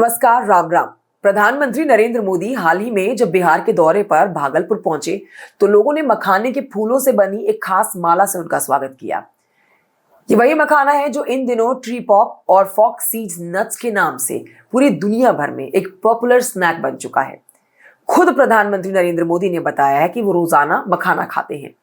नमस्कार, राम राम। प्रधानमंत्री नरेंद्र मोदी हाल ही में जब बिहार के दौरे पर भागलपुर पहुंचे तो लोगों ने मखाने के फूलों से बनी एक खास माला से उनका स्वागत किया। ये वही मखाना है जो इन दिनों ट्री पॉप और फॉक्स सीड्स नट्स के नाम से पूरी दुनिया भर में एक पॉपुलर स्नैक बन चुका है। खुद प्रधानमंत्री नरेंद्र मोदी ने बताया है कि वो रोजाना मखाना खाते हैं।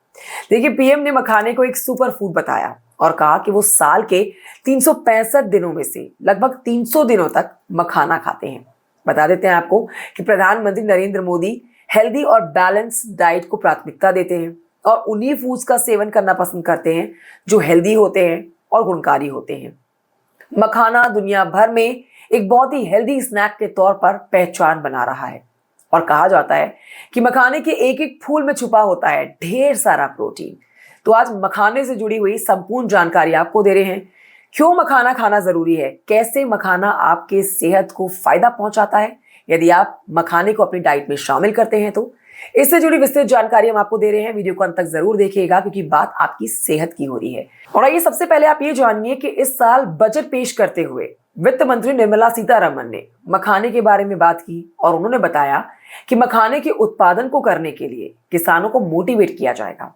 देखिए, पीएम ने मखाने को एक सुपर फूड बताया और कहा कि वो साल के 365 दिनों में से लगभग 300 दिनों तक मखाना खाते हैं। बता देते हैं आपको कि प्रधानमंत्री नरेंद्र मोदी हेल्दी और बैलेंस डाइट को प्राथमिकता देते हैं और उन्हीं फूड्स का सेवन करना पसंद करते हैं जो हेल्दी होते हैं और गुणकारी होते हैं। मखाना दुनिया भर में एक बहुत ही हेल्दी स्नैक के तौर पर पहचान बना रहा है और कहा जाता है कि मखाने के एक एक फूल में छुपा होता है ढेर सारा प्रोटीन। तो आज मखाने से जुड़ी हुई संपूर्ण जानकारी आपको दे रहे हैं। क्यों मखाना खाना जरूरी है, कैसे मखाना आपके सेहत को फायदा पहुंचाता है यदि आप मखाने को अपनी डाइट में शामिल करते हैं, तो इससे जुड़ी विस्तृत जानकारी हम आपको दे रहे हैं। वीडियो को अंत तक जरूर देखिएगा क्योंकि बात आपकी सेहत की हो रही है। और आइए सबसे पहले आप ये जानिए कि इस साल बजट पेश करते हुए वित्त मंत्री निर्मला सीतारमण ने मखाने के बारे में बात की और उन्होंने बताया कि मखाने के उत्पादन को करने के लिए किसानों को मोटिवेट किया जाएगा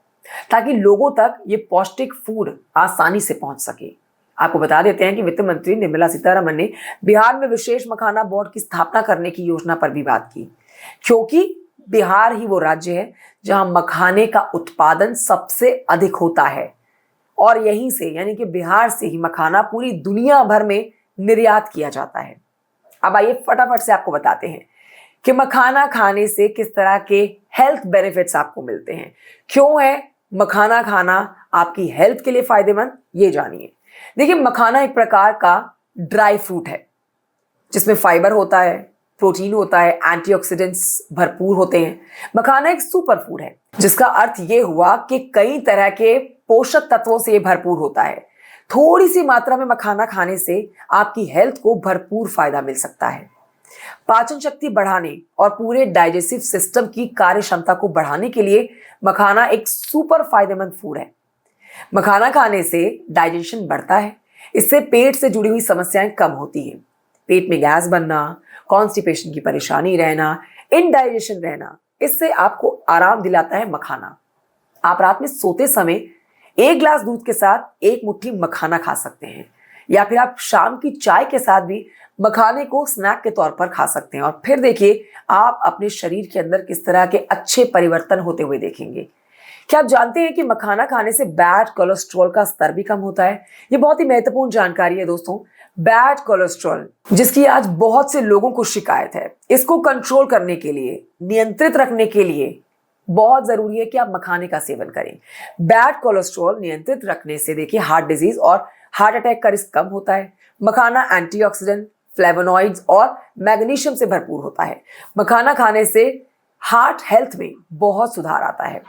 ताकि लोगों तक ये पौष्टिक फूड आसानी से पहुंच सके। आपको बता देते हैं कि वित्त मंत्री निर्मला सीतारमण ने बिहार में विशेष मखाना बोर्ड की स्थापना करने की योजना पर भी बात की, क्योंकि बिहार ही वो राज्य है जहां मखाने का उत्पादन सबसे अधिक होता है और यहीं से यानी कि बिहार से ही मखाना पूरी दुनिया भर में निर्यात किया जाता है। अब आइए फटाफट से आपको बताते हैं कि मखाना खाने से किस तरह के हेल्थ बेनिफिट्स आपको मिलते हैं। क्यों है मखाना खाना आपकी हेल्थ के लिए फायदेमंद, ये जानिए। देखिए, मखाना एक प्रकार का ड्राई फ्रूट है जिसमें फाइबर होता है, प्रोटीन होता है, एंटीऑक्सीडेंट्स भरपूर होते हैं। मखाना एक सुपर फूड है जिसका अर्थ ये हुआ कि कई तरह के पोषक तत्वों से भरपूर होता है। थोड़ी सी मात्रा में मखाना खाने से आपकी हेल्थ को भरपूर फायदा मिल सकता है। पाचन शक्ति बढ़ाने और पूरे डाइजेस्टिव सिस्टम की कार्य क्षमता को बढ़ाने के लिए मखाना एक सुपर फायदेमंद फूड है। मखाना खाने से डाइजेशन बढ़ता है, इससे पेट से जुड़ी हुई समस्याएं कम होती हैं। पेट में गैस बनना, कॉन्स्टिपेशन की परेशानी रहना, इनडाइजेशन रहना, इससे आपको आराम दिलाता है मखाना। आप रात में सोते समय एक गिलास दूध के साथ एक मुट्ठी मखाना खा सकते हैं या फिर आप शाम की चाय के साथ भी मखाने को स्नैक के तौर पर खा सकते हैं और फिर देखिए आप अपने शरीर के अंदर किस तरह के अच्छे परिवर्तन होते हुए देखेंगे। क्या आप जानते हैं कि मखाना खाने से बैड कोलेस्ट्रॉल का स्तर भी कम होता है? ये बहुत ही महत्वपूर्ण जानकारी है दोस्तों। बैड कोलेस्ट्रॉल जिसकी आज बहुत से लोगों को शिकायत है, इसको कंट्रोल करने के लिए, नियंत्रित रखने के लिए बहुत जरूरी है कि आप मखाने का सेवन करें। बैड कोलेस्ट्रॉल नियंत्रित रखने से देखिए हार्ट डिजीज और हार्ट अटैक का रिस्क कम होता है। मखाना एंटीऑक्सीडेंट, फ्लेवोनॉइड्स और मैग्नीशियम से भरपूर होता है। मखाना खाने से हार्ट हेल्थ में बहुत सुधार आता है।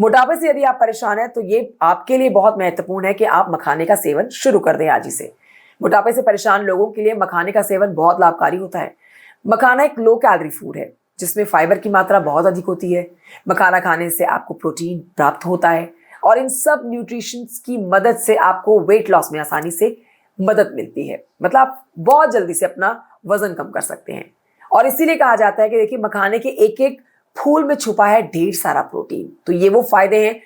मोटापे से यदि आप परेशान हैं तो ये आपके लिए बहुत महत्वपूर्ण है कि आप मखाने का सेवन शुरू कर दें आज ही से। मोटापे से परेशान लोगों के लिए मखाने का सेवन बहुत लाभकारी होता है। मखाना एक लो कैलोरी फूड है जिसमें फाइबर की मात्रा बहुत अधिक होती है। मखाना खाने से आपको प्रोटीन प्राप्त होता है और इन सब न्यूट्रिशंस की मदद से आपको वेट लॉस में आसानी से मदद मिलती है। मतलब आप बहुत जल्दी से अपना वजन कम कर सकते हैं और इसीलिए कहा जाता है कि देखिए मखाने के एक एक फूल में छुपा है ढेर सारा प्रोटीन। तो ये वो फायदे हैं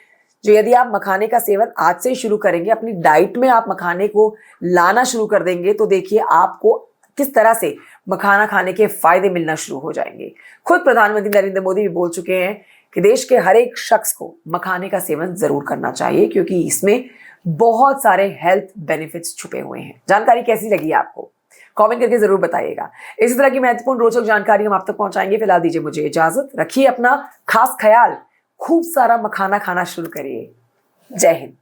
जो यदि आप मखाने का सेवन आज से ही शुरू करेंगे, अपनी डाइट में आप मखाने को लाना शुरू कर देंगे, तो देखिए आपको किस तरह से मखाना खाने के फायदे मिलना शुरू हो जाएंगे। खुद प्रधानमंत्री नरेंद्र मोदी भी बोल चुके हैं कि देश के हर एक शख्स को मखाने का सेवन जरूर करना चाहिए क्योंकि इसमें बहुत सारे हेल्थ बेनिफिट्स छुपे हुए हैं। जानकारी कैसी लगी आपको? कमेंट करके जरूर बताइएगा। इसी तरह की महत्वपूर्ण रोचक जानकारी हम आप तक पहुंचाएंगे। फिलहाल दीजिए मुझे इजाजत, रखिए अपना खास ख्याल, खूब सारा मखाना खाना शुरू करिए। जय हिंद।